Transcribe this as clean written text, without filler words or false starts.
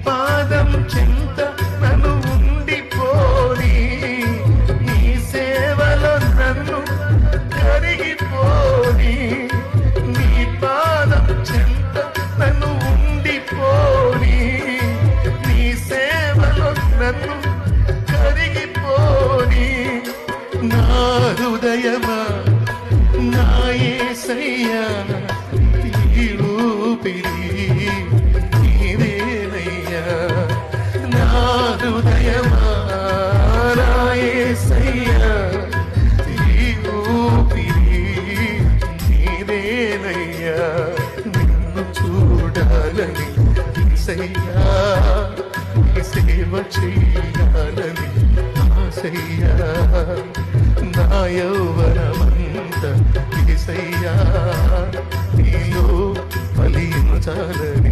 పాదం చెంత నన్ను ఉండిపోని, నీ సేవలో నన్ను కరిగిపోని, నీ పాదం చెంత నన్ను ఉండిపోని, నీ సేవలో నన్ను కరిగిపోని. నా హృదయమా నా యేసయ్యా, ఈ ఊపిరి నీవేనయ్యా. నా హృదయమా నా యేసయ్యా, ఈ ఊపిరి నీవేనయ్యా. నిన్ను చూడాలని యేసయ్యా, నీ సేవ చేయాలని ఆశయ్యా. నా యౌవనమంతా యేసయ్యా నీలో ఫలించాలని